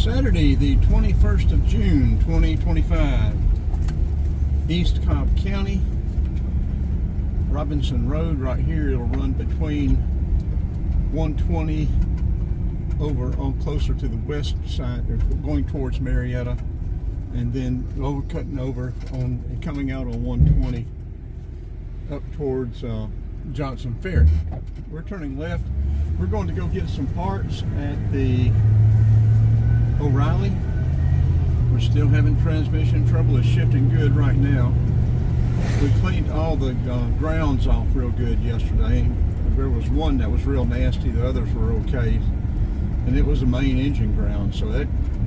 Saturday, the 21st of June, 2025, East Cobb County, Robinson Road right here. It'll run between 120 over on closer to the west side, going towards Marietta, and then cutting over on and coming out on 120 up towards Johnson Ferry. We're turning left. We're going to go get some parts at the O'Reilly. We're still having transmission trouble. It's shifting good right now. We cleaned all the grounds off real good yesterday. There was one that was real nasty. The others were okay, and it was a main engine ground, so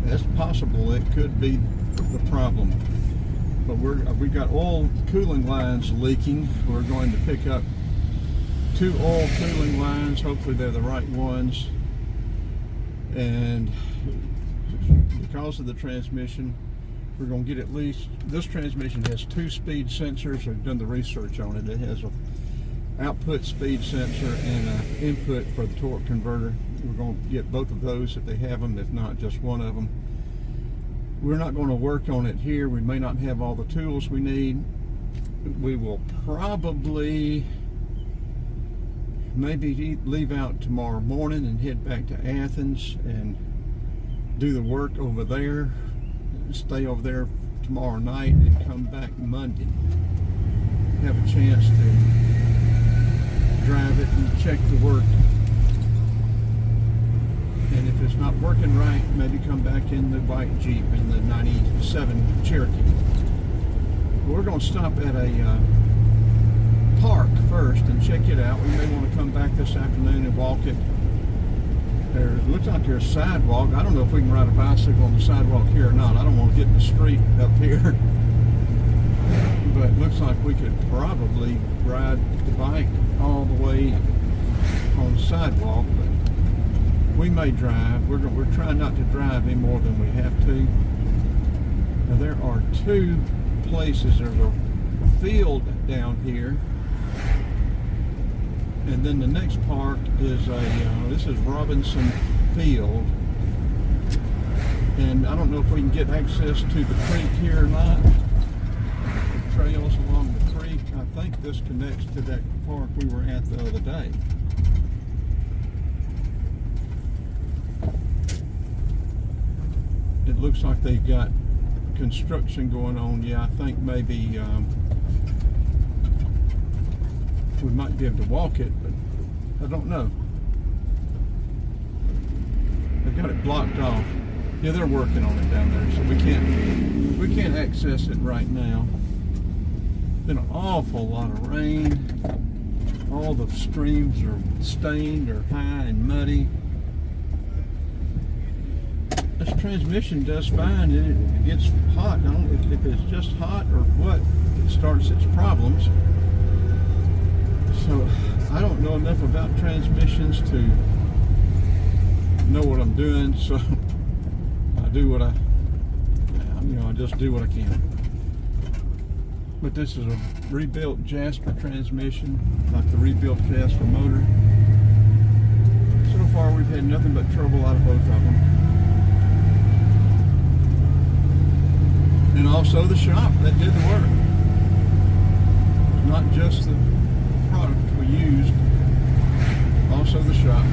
that's possible it could be the problem. But we got oil cooling lines leaking. We're going to pick up 2 oil cooling lines. Hopefully they're the right ones. And because of the transmission, we're going to get at least, this transmission has 2 speed sensors. I've done the research on it. It has a output speed sensor and an input for the torque converter. We're going to get both of those if they have them, if not just one of them. We're not going to work on it here. We may not have all the tools we need. We will probably maybe leave out tomorrow morning and head back to Athens and do the work over there, stay over there tomorrow night, and come back Monday. Have a chance to drive it and check the work. And if it's not working right, maybe come back in the white Jeep in the 97 Cherokee. We're going to stop at a park first and check it out. We may want to come back this afternoon and walk it. There looks like there's a sidewalk. I don't know if we can ride a bicycle on the sidewalk here or not. I don't want to get in the street up here. But it looks like we could probably ride the bike all the way on the sidewalk. But we may drive. We're trying not to drive any more than we have to. Now there are 2 places. There's a field down here, and then the next park is this is Robinson Field, and I don't know if we can get access to the creek here or not. The trails along the creek. I think this connects to that park we were at the other day. It looks like they've got construction going on. Yeah, I think maybe we might be able to walk it, but I don't know. They've got it blocked off. Yeah, they're working on it down there, so we can't access it right now. Been an awful lot of rain. All the streams are stained or high and muddy. This transmission does fine. It gets hot. I don't know if it's just hot or what. It starts its problems. So I don't know enough about transmissions to know what I'm doing. So I do what I just do what I can. But this is a rebuilt Jasper transmission, like the rebuilt Jasper motor. So far we've had nothing but trouble out of both of them. And also the shop that did the work. Not just the product we used, also the shop.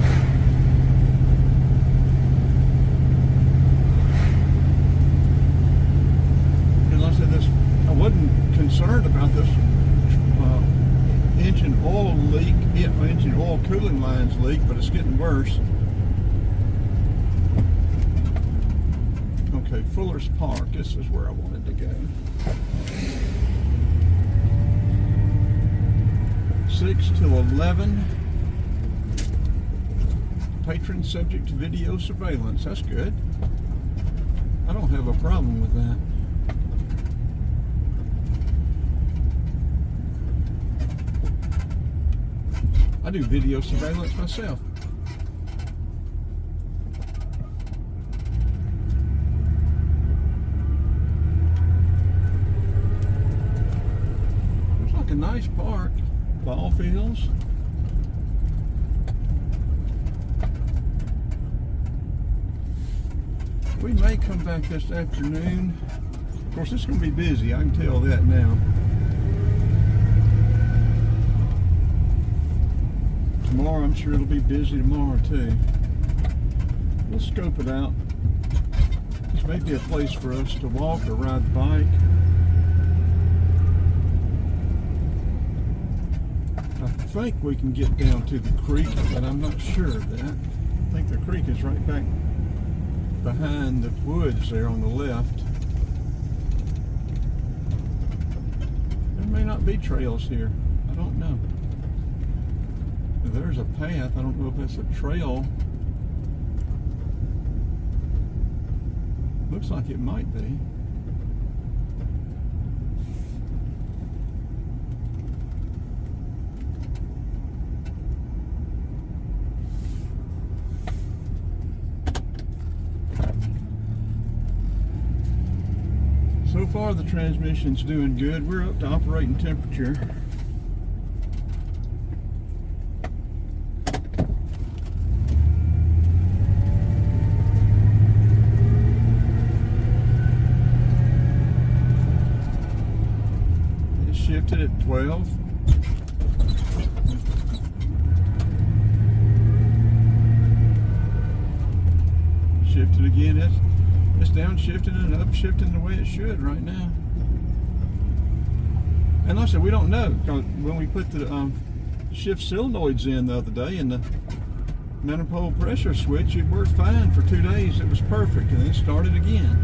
And like I said, I wasn't concerned about this engine oil leak, engine oil cooling lines leak, but it's getting worse. Okay, Fuller's Park, this is where I wanted to go. 6 till 11. Patron subject to video surveillance. That's good. I don't have a problem with that. I do video surveillance myself. Looks like a nice park. Ball fields. We may come back this afternoon. Of course, it's going to be busy. I can tell that now. Tomorrow, I'm sure it'll be busy tomorrow too. We'll scope it out. This may be a place for us to walk or ride the bike. I think we can get down to the creek, but I'm not sure of that. I think the creek is right back behind the woods there on the left. There may not be trails here. I don't know. There's a path. I don't know if that's a trail. Looks like it might be. So far the transmission's doing good. We're up to operating temperature. It shifted at 12. Shifted again. It's downshifting and upshifting the way it should right now. And like I said, we don't know, because when we put the shift solenoids in the other day and the manifold pressure switch, it worked fine for 2 days. It was perfect, and then it started again.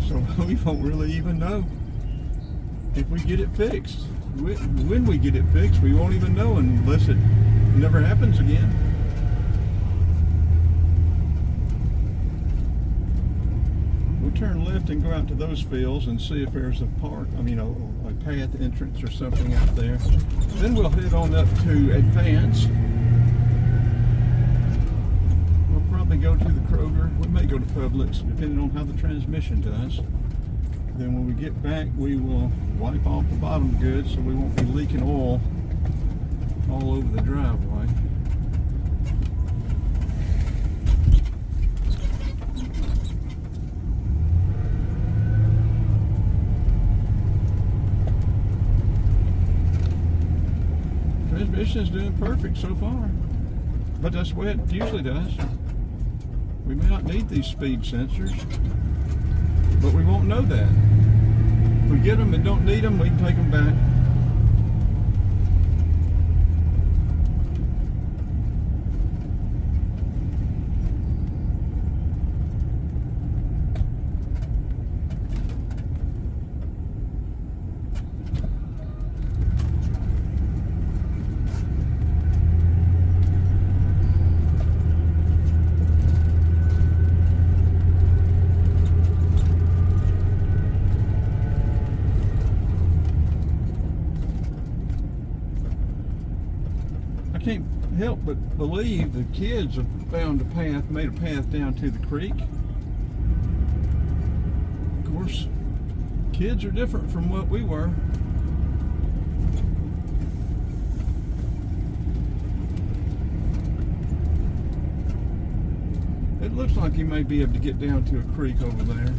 So we won't really even know if we get it fixed. When we get it fixed, we won't even know unless it never happens again. Turn left and go out to those fields and see if there's a park, a path entrance or something out there. Then we'll head on up to Advance. We'll probably go to the Kroger. We may go to Publix, depending on how the transmission does. Then when we get back, we will wipe off the bottom good so we won't be leaking oil all over the driveway. Transmission's doing perfect so far, but that's the way it usually does. We may not need these speed sensors, but we won't know that. If we get them and don't need them, we can take them back. I can't help but believe the kids have found a path, made a path down to the creek. Of course, kids are different from what we were. It looks like you may be able to get down to a creek over there.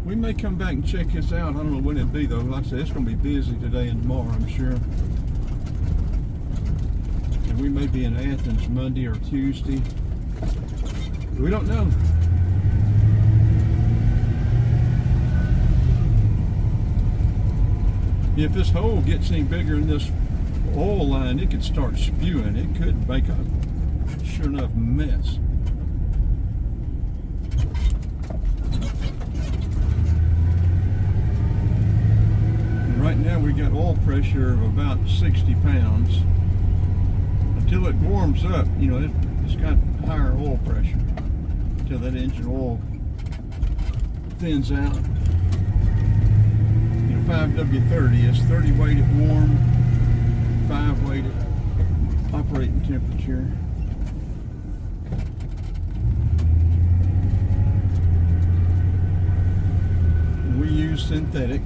We may come back and check this out. I don't know when it'll be though. Like I said, it's going to be busy today and tomorrow, I'm sure. And we may be in Athens Monday or Tuesday. We don't know. If this hole gets any bigger in this oil line, it could start spewing. It could make a sure enough mess. And right now we got oil pressure of about 60 pounds. Until it warms up, it's got higher oil pressure. Until that engine oil thins out. 5W30 is 30 weighted warm, 5 weighted operating temperature. We use synthetic.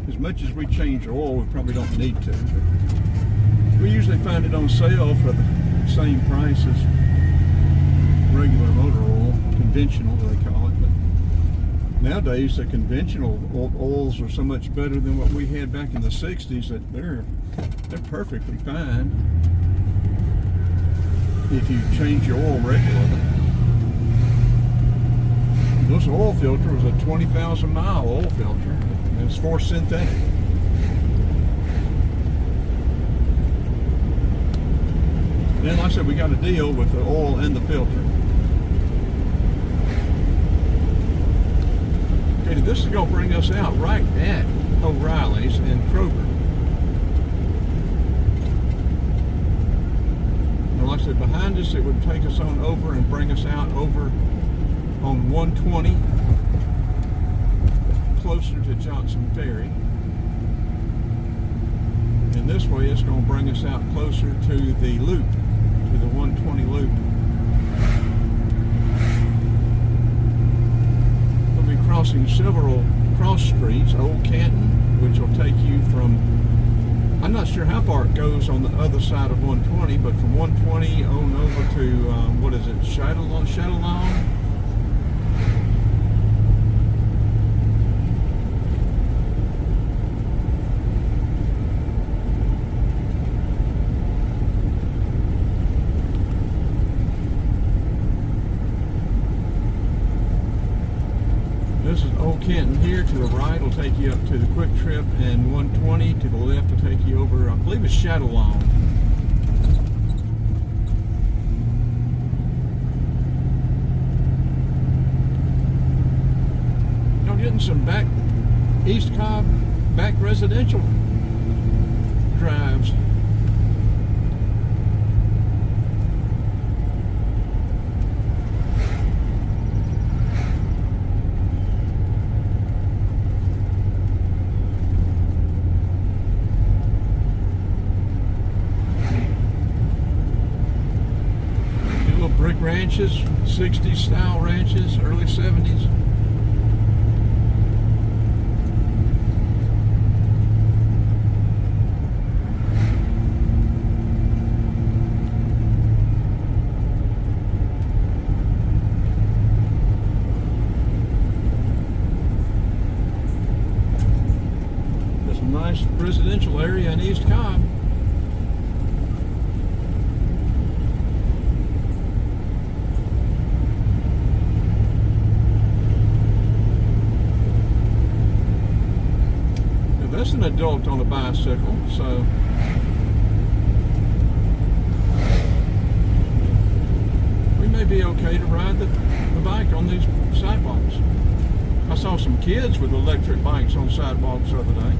As much as we change the oil, we probably don't need to. But we usually find it on sale for the same price as regular motor oil, conventional they call it. But nowadays the conventional oils are so much better than what we had back in the 60s that they're perfectly fine if you change your oil regularly. This oil filter was a 20,000 mile oil filter, and it's for synthetic. And like I said, we got a deal with the oil and the filter. Okay, this is going to bring us out right at O'Reilly's and Kroger. And like I said, behind us, it would take us on over and bring us out over on 120, closer to Johnson Ferry. And this way, it's going to bring us out closer to the loop, to the 120 loop. We'll be crossing several cross streets, Old Canton, which will take you from, I'm not sure how far it goes on the other side of 120, but from 120 on over to, what is it, Chatillon? This is Old Canton here. To the right will take you up to the Quick Trip, and 120 to the left will take you over, I believe it's Chatillon. Now getting some back East Cobb back residential drives. Brick ranches, 60s style ranches, early 70s. There's a nice residential area in East Cobb. That's an adult on a bicycle, so we may be okay to ride the bike on these sidewalks. I saw some kids with electric bikes on sidewalks the other day.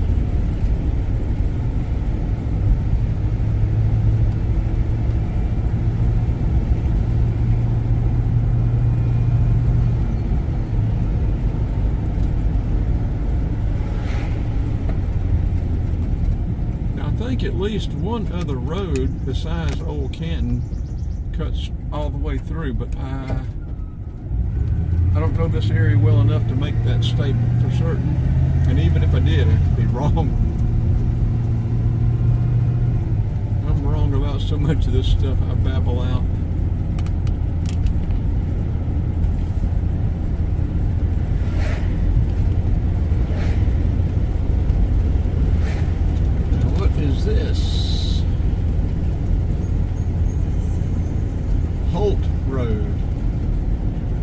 I think at least one other road besides Old Canton cuts all the way through, but I don't know this area well enough to make that statement for certain. And even if I did, it could be wrong. I'm wrong about so much of this stuff I babble out. Is this Holt Road?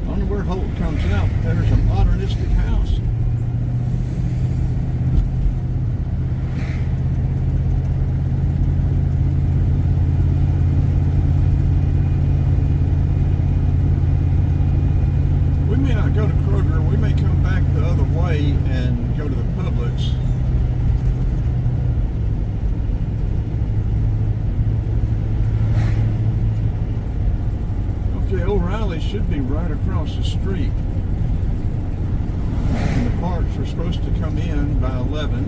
I don't know where Holt comes out, but there's a modernistic house. We may not go to Kroger. We may come back the other way and go to the Publix. O'Reilly should be right across the street. And the carts are supposed to come in by 11.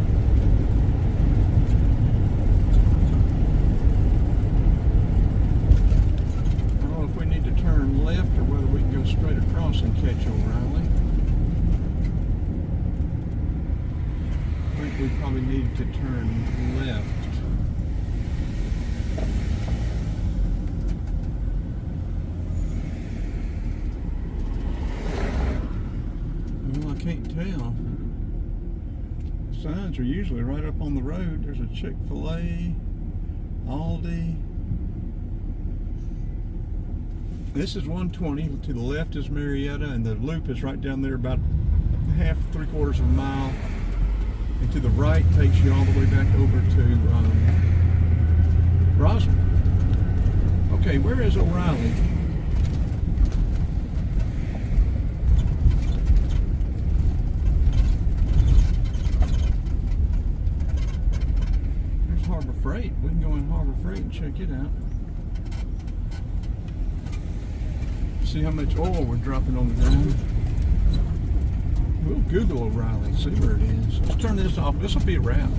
I don't know if we need to turn left or whether we can go straight across and catch O'Reilly. I think we probably need to turn left. signs are usually right up on the road. There's a Chick-fil-A, Aldi. This is 120. To the left is Marietta, and the loop is right down there about half, 3/4 of a mile. And to the right takes you all the way back over to Roswell. Okay, where is O'Reilly? There's Harbor Freight. We can go in Harbor Freight and check it out. See how much oil we're dropping on the ground. We'll Google O'Reilly, see where it is. Let's turn this off. This will be a wrap.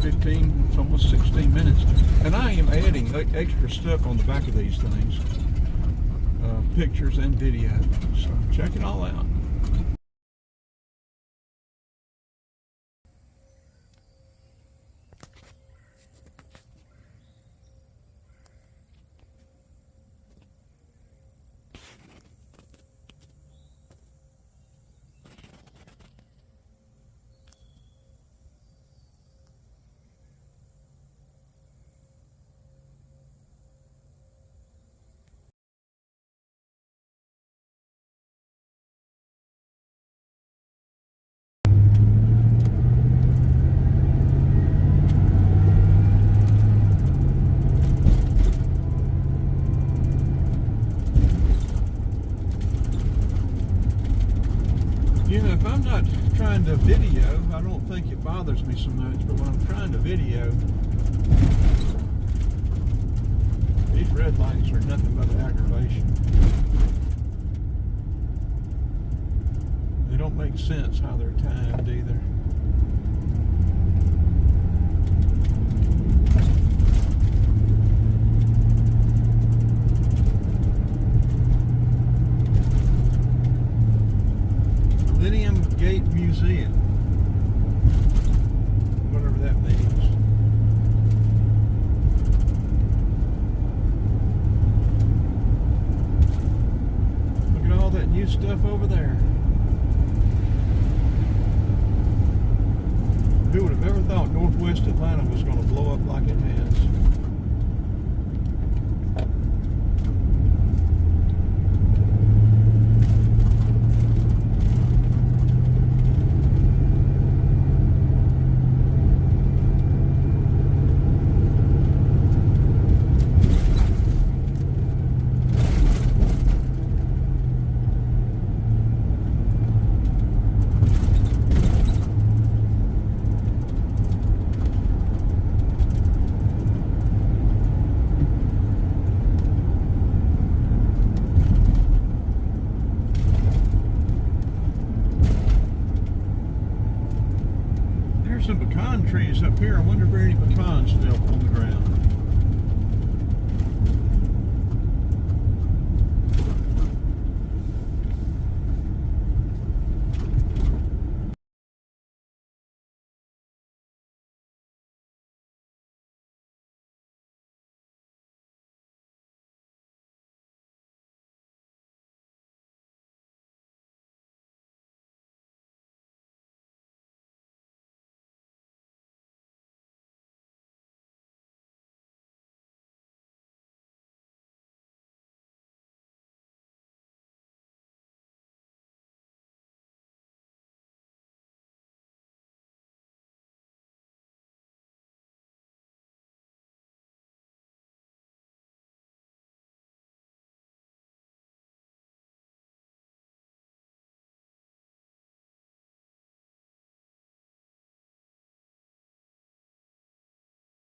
15, it's almost 16 minutes. And I am adding extra stuff on the back of these things. Pictures and video. So check it all out. You know, if I'm not trying to video, I don't think it bothers me so much, but when I'm trying to video, these red lights are nothing but aggravation. They don't make sense how they're timed either. Gate Museum, whatever that means. Look at all that new stuff over there. Who would have ever thought Northwest Atlanta was going to blow up like it has? Some pecan trees up here. I wonder if there are any pecans still on the ground.